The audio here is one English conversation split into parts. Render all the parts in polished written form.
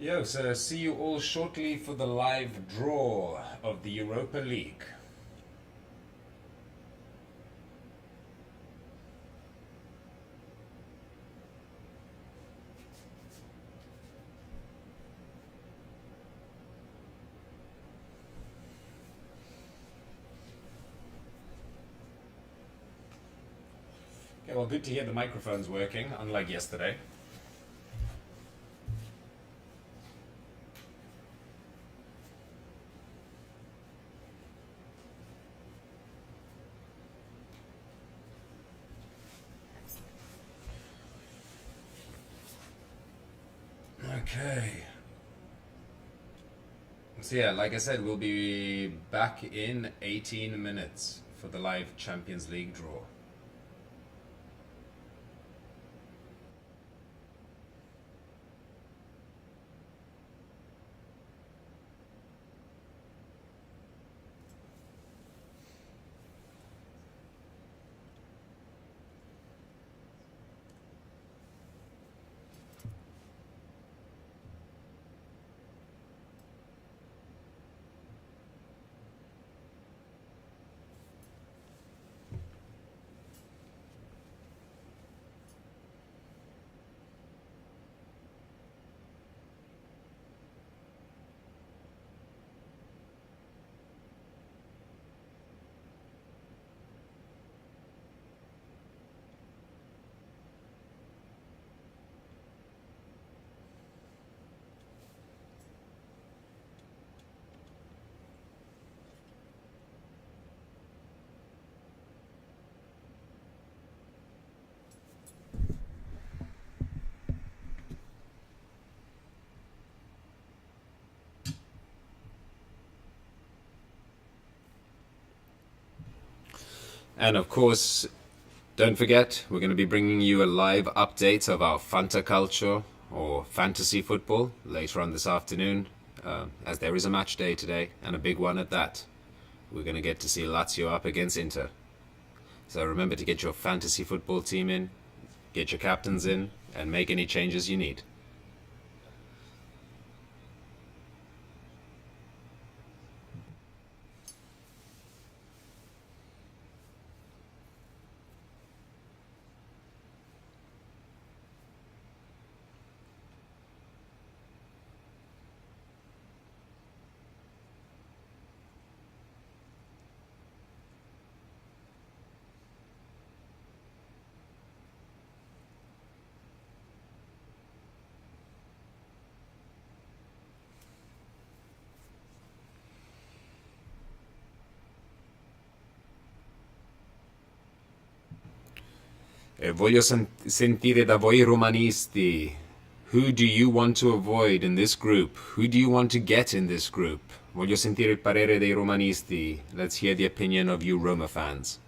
Yo, so see you all shortly for the live draw of the Europa League. Okay, well, good to hear the microphone's working, unlike yesterday. Okay. So yeah, like I said, we'll be back in 18 minutes for the live Champions League draw. And of course, don't forget, we're going to be bringing you a live update of our Fanta culture or fantasy football later on this afternoon, as there is a match day today, and a big one at that. We're going to get to see Lazio up against Inter. So remember to get your fantasy football team in, get your captains in, and make any changes you need. E voglio sentire da voi romanisti. Who do you want to avoid in this group? Who do you want to get in this group? Voglio sentire il parere dei romanisti. Let's hear the opinion of you Roma fans.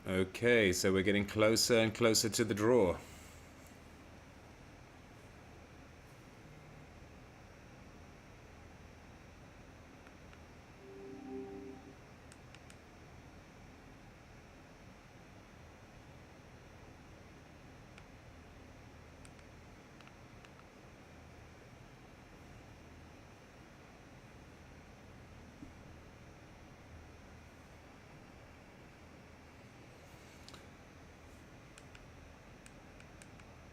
Okay, so we're getting closer and closer to the draw.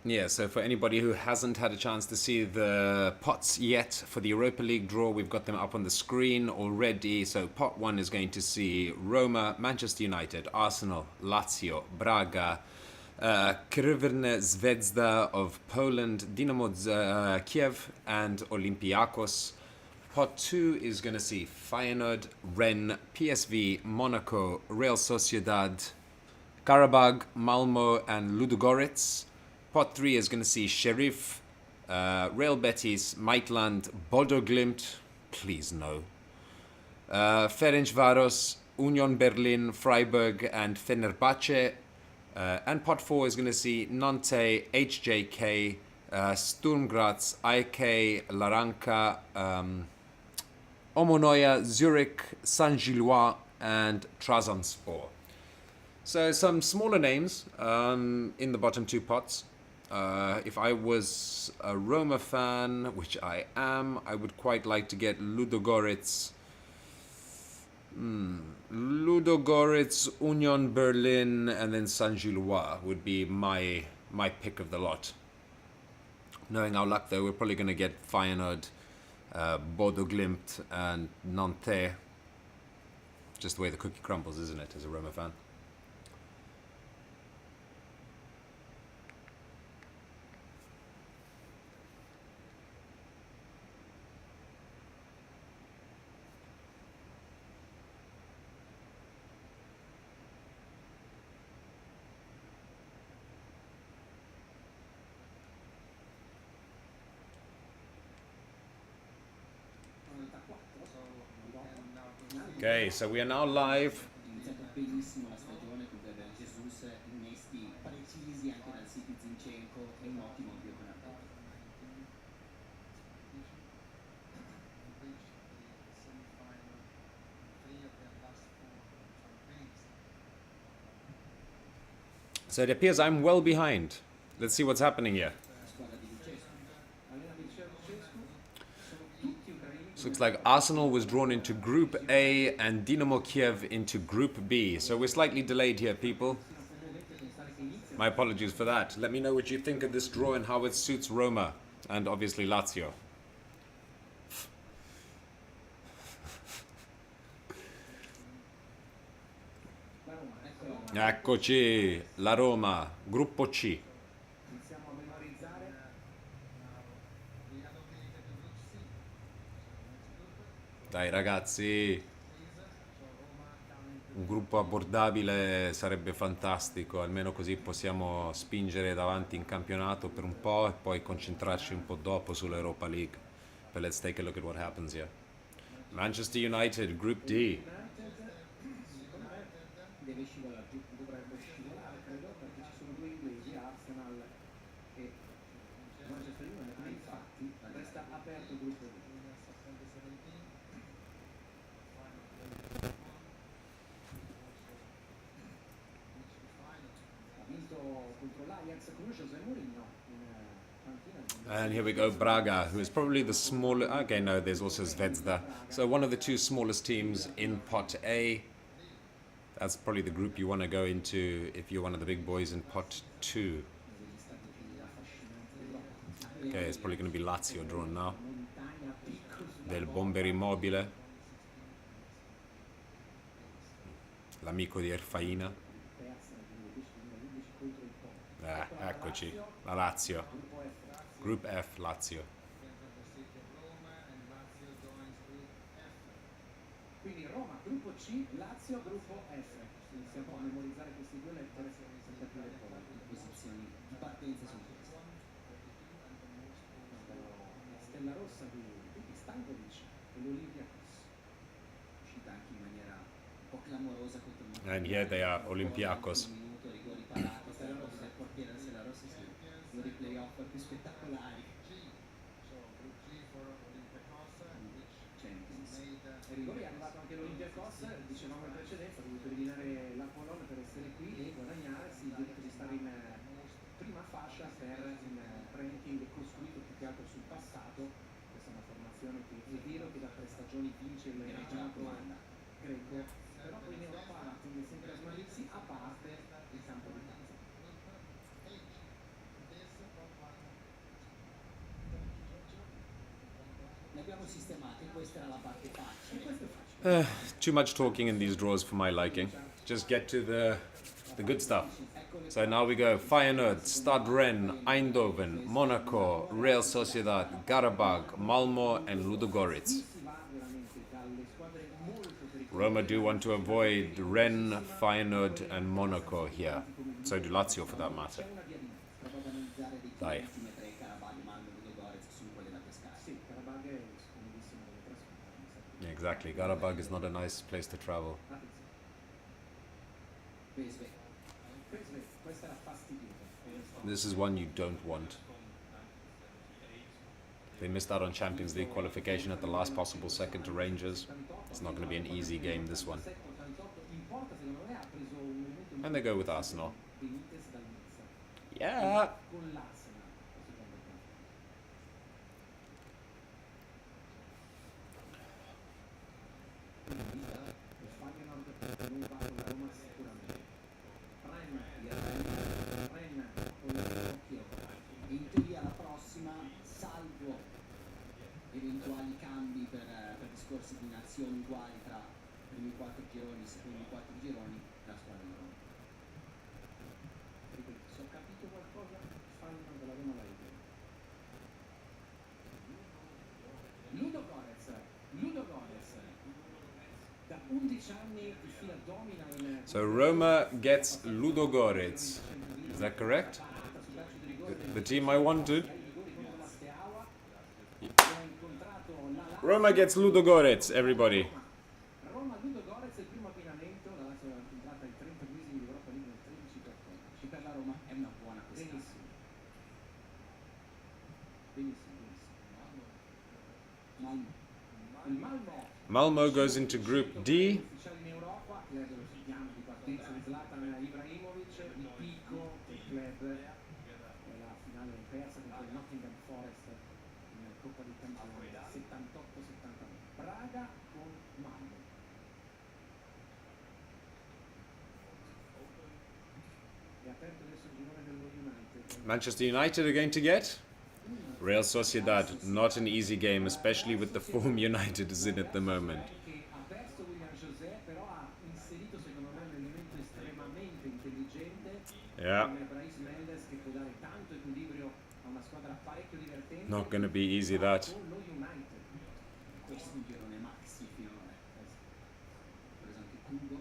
Yeah, so for anybody who hasn't had a chance to see the pots yet for the Europa League draw, we've got them up on the screen already. So pot 1 is going to see Roma, Manchester United, Arsenal, Lazio, Braga, Crvena Zvezda of Poland, Dynamo Kiev, and Olympiacos. Pot 2 is going to see Feyenoord, Rennes, PSV, Monaco, Real Sociedad, Karabag, Malmo, and Ludogorets. Pot 3 is going to see Sheriff, Real Betis, Maitland, Bodo Glimt, please no. Ferencvaros, Union Berlin, Freiburg, and Fenerbahce. And pot 4 is going to see Nantes, HJK, Sturm Graz, IK, Laranca, Omonoya, Zurich, Saint-Gilloise, and Trabzonspor. So some smaller names in the bottom 2 pots. If I was a Roma fan, which I am, I would quite like to get Ludogorets. Ludogorets, Union Berlin, and then Saint-Gilloise would be my pick of the lot. Knowing our luck, though, we're probably going to get Feyenoord, Bodo Glimt, and Nantes. Just the way the cookie crumbles, isn't it, as a Roma fan? Okay, so we are now live. So it appears I'm well behind. Let's see what's happening here. So looks like Arsenal was drawn into Group A and Dynamo Kiev into Group B. So we're slightly delayed here, people. My apologies for that. Let me know what you think of this draw and how it suits Roma and obviously Lazio. Eccoci, la Roma, Gruppo C. Dai ragazzi, un gruppo abbordabile sarebbe fantastico, almeno così possiamo spingere davanti in campionato per un po' e poi concentrarci un po' dopo sull'Europa League. But let's take a look at what happens here. Manchester United, Group D. And here we go, Braga, who is probably the smaller. Okay, no, there's also Zvezda. So one of the 2 smallest teams in Pot A. That's probably the group you want to go into if you're one of the big boys in Pot 2. Okay, it's probably going to be Lazio drawn now. Del Bomber Immobile. L'amico di Erfaina. Eccoci, la Lazio. Group F, Lazio. Quindi Roma, gruppo C, Lazio, gruppo F. Iniziamo a memorizzare queste 2 lettere per capire poi le posizioni di partenza sono queste. La stella rossa di Stankovic e l'Olympiacos, uscita anche in maniera po' clamorosa contro il And here they are, Olympiacos. un minuto, rigori parati, se la rossa il portiere, se la rossa sì, uno dei playoff più spettacolari. Champions. E rigori è arrivato anche l'Olympiacos, dicevamo in precedenza, ha dovuto eliminare la Polonia per essere qui e guadagnare il diritto di stare in prima fascia per un ranking costruito più che altro sul passato. Questa è una formazione che è vero che da 3 stagioni vince il campionato greco, però poi in Europa tende sempre a smarrirsi a parte il campo di casa. Le abbiamo sistemate, questa era la parte facile. E questo è facile. Too much talking in these draws for my liking. Just get to the good stuff. So now we go Feyenoord, Stad Rennes, Eindhoven, Monaco, Real Sociedad, Qarabag, Malmo and Ludogorets. Si va veramente dalle squadre molto pericolose. Roma do want to avoid Rennes, Feyenoord and Monaco here. So do Lazio for that matter. C'è una via di mezzo. Prova ad analizzare dei Dai. ultime tre, Qarabag, Malmo e Ludogorets, sono quelle da pescare. Sì, Karabakh è scomodissimo delle trasferte. Yeah, exactly. Qarabag is not a nice place to travel. Pesve. Questa era fastidiosa. This is one you don't want. They missed out on Champions League qualification at the last possible second to Rangers. It's not going to be an easy game, this one. In porta secondo me ha preso un momento And they go with Arsenal. Benitez dal Nizza. Yeah! Con l'Arsenal. Secondo me. Il Feyenoord non va con la Roma sicuramente. Rennes con l'occhio. In teoria la prossima, salvo eventuali cambi per discorsi di nazioni uguali tra primi 4 gironi e secondi 4 gironi, la squadra di Roma. Ripeto, se ho capito qualcosa, Feyenoord della Roma la idea. Ludogorets. Da 11 anni di fila domina in So Roma gets Ludogorets. Is that correct? The team I wanted? Roma gets Ludogorets, everybody. Roma Ludogorets è il primo abbinamento, la Lazio è entrata ai 32esimi di Europa League nel 13-14. Che per la Roma è una buona quest'anno. Benissimo. Malmo. Il Malmo Malmo goes into Group D. ufficiale in Europa, club dello piano di partenza di Zlatan Ibrahimovic, il picco del club, la finale persa contro il Nottingham Forest in Coppa di Campioni 78-79. Braga con Malmo. È aperto adesso il girone dello United. Manchester United are going to get Real Sociedad. Not an easy game, especially with the form United is in at the moment. Che ha perso William José, però ha inserito secondo me un elemento estremamente intelligente Yeah, come Brais Mendes che può dare tanto equilibrio a una squadra parecchio divertente. not going to be easy that. Con lo United. Questo è un girone maxi finora. Ho preso anche Kugo.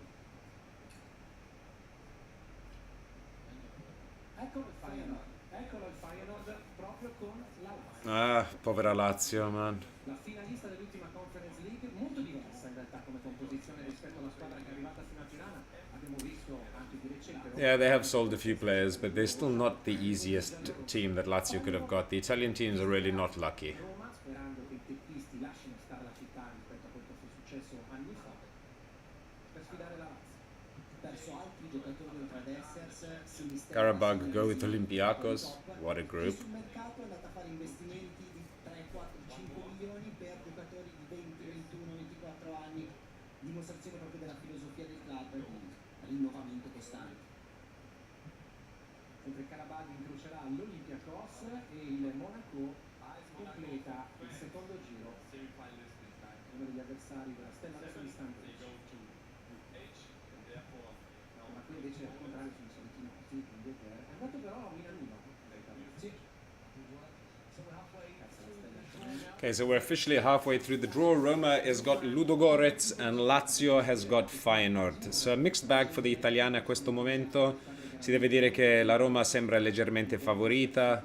Eccolo il Feyenoord proprio con la Lazio. Ah, povera Lazio, man. La finalista dell'ultima Conference League, molto diversa in realtà come composizione rispetto alla squadra che è arrivata fino a Tirana. Abbiamo visto anche di recente Yeah, they have sold a few players, but they're still not the easiest team that Lazio could have got. The Italian teams are really not lucky. Roma, sperando che i teppisti lasciano stare la città rispetto a quel che fu successo anni fa, per sfidare la Lazio. Perso altri giocatori oltre ad Essers, Sinisterra, Qarabag go with Olympiacos. What a group. sul mercato è andata a fare investimenti di 3, 4, 5 milioni per giocatori di 20, 21, 24 anni, dimostrazione proprio della filosofia del club e di rinnovamento costante. Mentre Qarabag incrocerà l'Olympiacos e il Monaco completa il secondo giro, uno degli avversari della stella adesso distante. Ma qui invece al contrario sono saliti noti, è andato però a Minamino. Sì. Okay, so we're officially halfway through the draw. Roma has got Ludogorets and Lazio has got Feyenoord. So a mixed bag for the italiane a questo momento. Si deve dire che la Roma sembra leggermente favorita.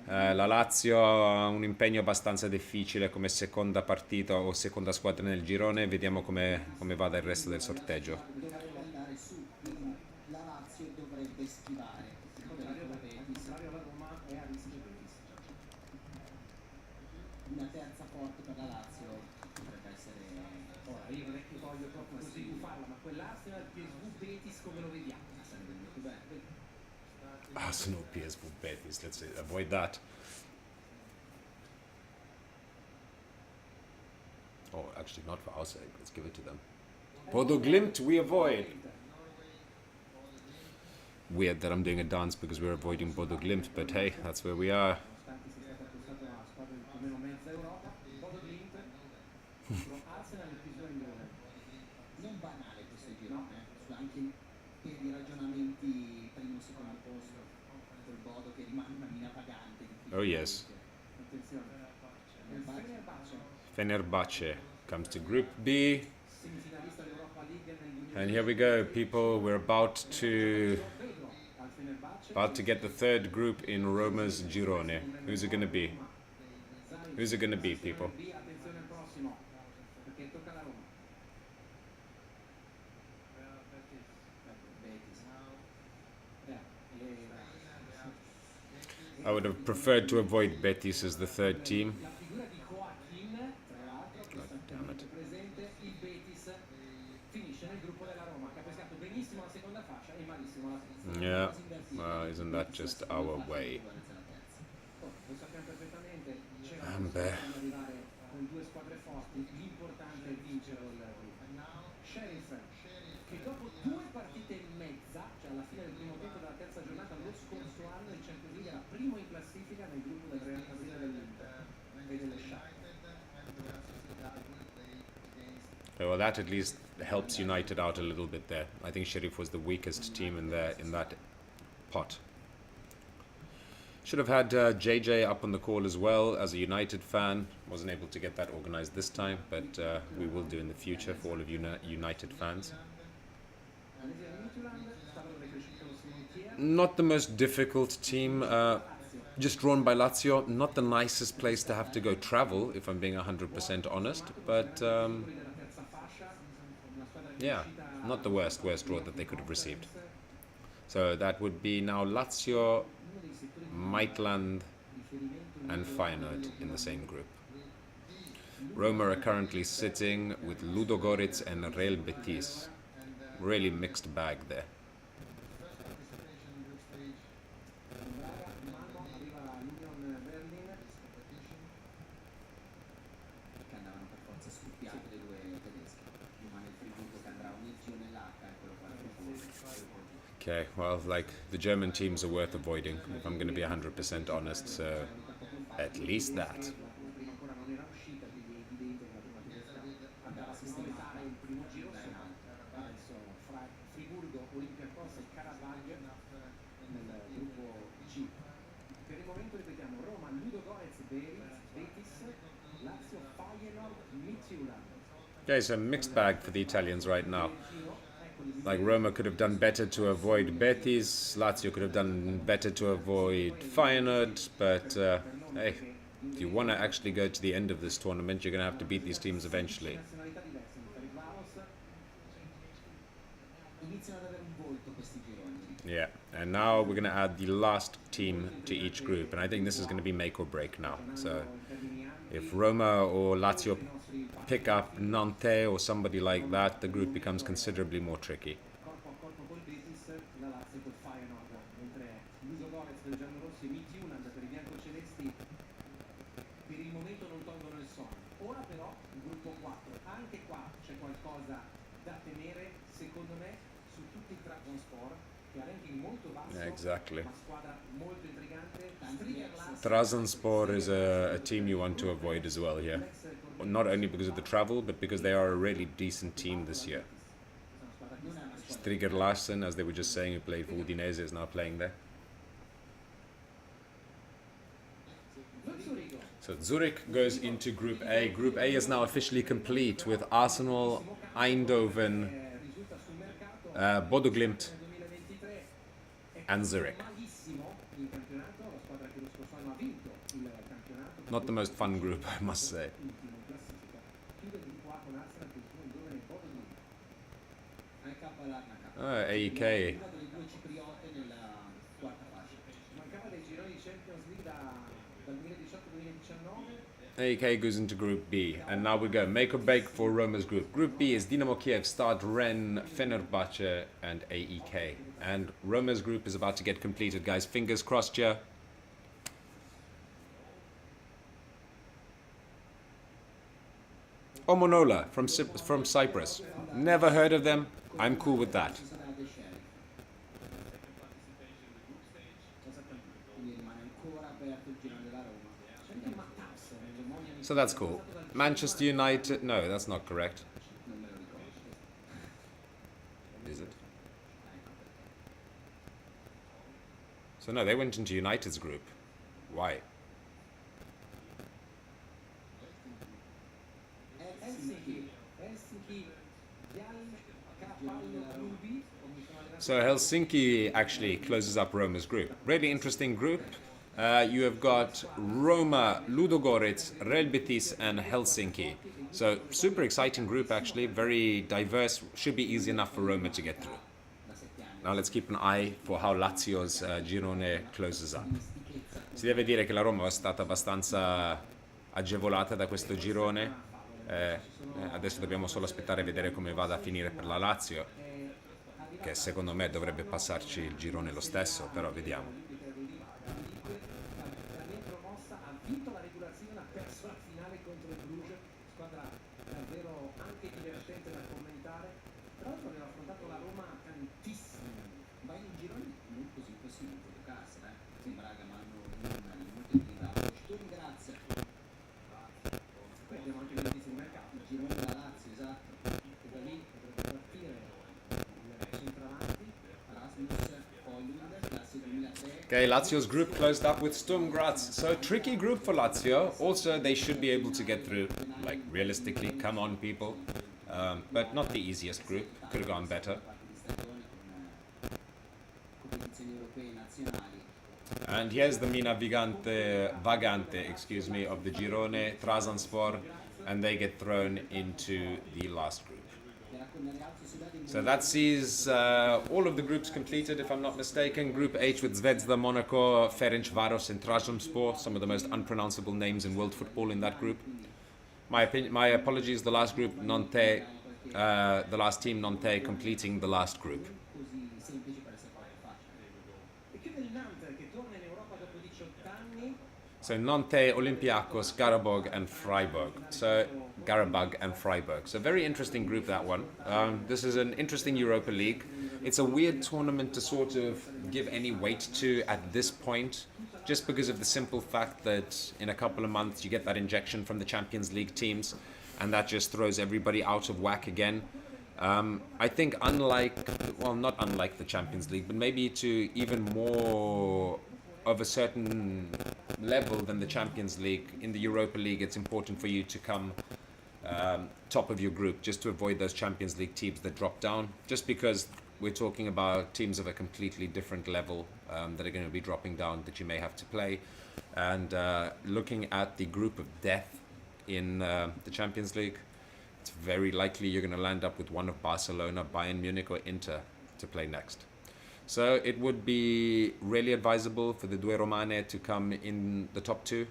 La Lazio ha un impegno abbastanza difficile come seconda partita o seconda squadra nel girone, vediamo come vada il resto del sorteggio. Dovrebbe andare su, quindi la Lazio dovrebbe schivare il pericolo Al Betis. contrario la Roma è a rischio Betis. Una terza forte per la Lazio potrebbe essere. Ora io non è che voglio proprio così buffarla, ma quell'Arsenal PSV Betis come lo vediamo? Sarebbe molto bello. Arsenal PSV Betis, let's avoid that. Oh, actually not for our sake, let's give it to them. Bodo Glimt we avoid. Weird that I'm doing a dance because we're avoiding Bodo Glimt, but hey, that's where we are. Nonostante sia stata acquistata una squadra di più o meno mezza Europa, Bodo Glimt contro Arsenal e Pisone. Non banale questo girone, anche per i ragionamenti primo secondo posto, col Bodo che rimane una mina pagante. Oh yes. Attenzione. Il Fenerbahce comes to Group B. semifinalista dell'Europa League nel 2000. And here we go, people. We're about to get the third group in Roma's girone. Who's it gonna be? Who's it gonna be, people? Attenzione al prossimo, perché tocca alla Roma. I would have preferred to avoid Betis as the third team. La figura di Joaquin, tra l'altro, che sta damn it. presente, il Betis finisce nel gruppo della Roma, che ha pescato benissimo la seconda fascia e malissimo la terza. Yeah, well, isn't that just our way? Lo sappiamo perfettamente, c'era Beh. arrivare con due squadre forti, l'importante è vincere il gruppo. Sheriff, che dopo due partite e mezza, cioè alla fine del primo tempo della terza giornata lo scorso anno in Champions League era primo in classifica nel gruppo del Real Madrid e dell'Inter e delle Shakhtar. Well, that at least helps United out a little bit there. I think Sheriff was the weakest team in that pot. Should have had JJ up on the call as well as a United fan. Wasn't able to get that organized this time, but we will do in the future for all of you United fans. Not the most difficult team, just drawn by Lazio. Not the nicest place to have to go travel, if I'm being 100% honest, but yeah, not the worst draw that they could have received. So that would be now Lazio, Maitland and Feyenoord in the same group. Roma are currently sitting with Ludogorets and Real Betis. Really mixed bag there. Che andavano per forza scoppiate le due tedesche. Rimane il Friburgo che andrà un giro nell'H, eccolo qua. Okay, well, like, the German teams are worth avoiding, if I'm going to be 100% honest, so at least that. Per il momento ripetiamo Roma, Ludogorets, Betis, Lazio, Feyenoord, Midtjylland. Okay, so mixed bag for the Italians right now. Like, Roma could have done better to avoid Betis, Lazio could have done better to avoid Feyenoord, but hey, if you want to actually go to the end of this tournament, you're going to have to beat these teams eventually. Iniziano ad avere un volto questi gironi. Yeah, and now we're going to add the last team to each group, and I think this is going to be make or break now. So if Roma or Lazio pick up Nantes or somebody like that, the group becomes considerably more tricky. Corpo a corpo col Betis, la Lazio col Feyenoord, mentre Ludogorets per i giallorossi e Midtjylland per i biancocelesti per il momento non tolgono il sonno. Ora però il gruppo 4, anche qua c'è qualcosa da temere, secondo me, su tutti i Trabzonspor, che ha ranking molto basso, Exactly. ma squadra molto intrigante. Trabzonspor is a team you want to avoid as well here. Not only because of the travel, but because they are a really decent team this year. Striger Larsen, as they were just saying, who played for Udinese, is now playing there. So Zurich goes into Group A. Group A is now officially complete with Arsenal, Eindhoven, Bodo Glimt and Zurich. Malissimo in campionato, la squadra che lo scorso anno ha vinto Not the most fun group, I must say. ultimo in classifica. Chiude il gruppo A con Arsenal che il suo giovane Bodø. AEK. Una delle due cipriote nella quarta fascia. Mancava dei gironi di Champions League dal 2018-2019. AEK goes into Group B, and now we go. Make or break for Roma's group. Group B is Dinamo Kiev, Stade Rennes, Fenerbahce, and AEK. And Roma's group is about to get completed, guys. Fingers crossed here. Omonola from Cyprus. Never heard of them. I'm cool with that. So that's cool. Manchester United. No, that's not correct. Is it? So no, they went into United's group. Why? So Helsinki actually closes up Roma's group. Really interesting group. You have got Roma, Ludogorets, Real Betis, and Helsinki. So super exciting group actually, very diverse. Should be easy enough for Roma to get through. Now let's keep an eye for how Lazio's girone closes up. Si deve dire che la Roma è stata abbastanza agevolata da questo girone. Adesso dobbiamo solo aspettare e vedere come vada a finire per la Lazio, che secondo me dovrebbe passarci il girone lo stesso, però vediamo. Okay, Lazio's group closed up with Sturm Graz. So tricky group for Lazio. Also, they should be able to get through. Like realistically, come on, people. But not the easiest group. Could have gone better. And here's the Mina Vagante, excuse me, of the Girone, Trabzonspor, and they get thrown into the last group. So that sees all of the groups completed, if I'm not mistaken. Group H with Zvezda, Monaco, Ferencvaros, and Trabzonspor, some of the most unpronounceable names in world football in that group. My apologies, the last group, Nantes, the last team, Nantes, completing the last group. So Nantes, Olympiacos, Karabag, and Freiburg. So very interesting group, that one. This is an interesting Europa League. It's a weird tournament to sort of give any weight to at this point, just because of the simple fact that in a couple of months you get that injection from the Champions League teams, and that just throws everybody out of whack again. I think not unlike the Champions League, but maybe to even more of a certain level than the Champions League, in the Europa League, it's important for you to come top of your group, just to avoid those Champions League teams that drop down, just because we're talking about teams of a completely different level that are going to be dropping down that you may have to play. And looking at the group of death in the Champions League, it's very likely you're going to land up with one of Barcelona, Bayern Munich, or Inter to play next. So it would be really advisable for the Due Romane to come in the top two,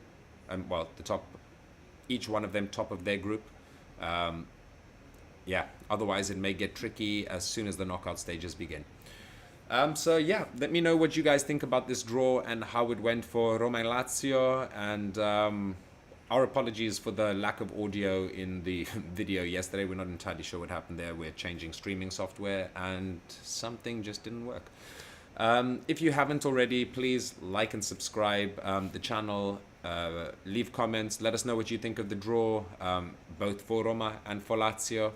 each one of them top of their group. Otherwise it may get tricky as soon as the knockout stages begin. Let me know what you guys think about this draw and how it went for Roma and Lazio, and our apologies for the lack of audio in the video yesterday. We're not entirely sure what happened there. We're changing streaming software and something just didn't work. If you haven't already, please like and subscribe the channel. Leave comments. Let us know what you think of the draw, both for Roma and for Lazio.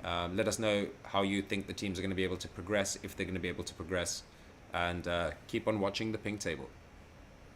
Let us know how you think the teams are going to be able to progress, if they're going to be able to progress. And keep on watching the Pink Table.